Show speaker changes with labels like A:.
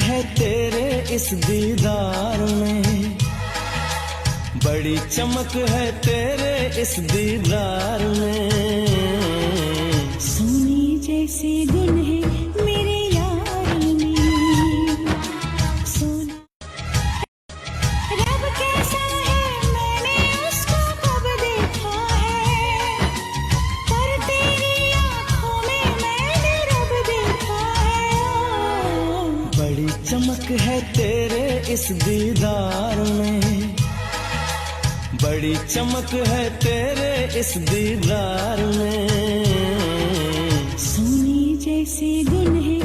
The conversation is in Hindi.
A: है तेरे इस दीदार में, बड़ी चमक है तेरे इस दीदार में।
B: सोने जैसे गुण है मेरे यार में, सोना रब कैसा है मैंने उसको कब देखा है, पर तेरी आँखों में मैंने रब देखा है।
A: बड़ी चमक है तेरे इस दीदार में, बड़ी चमक है तेरे इस दीदार में।
B: सोने जैसे गुण है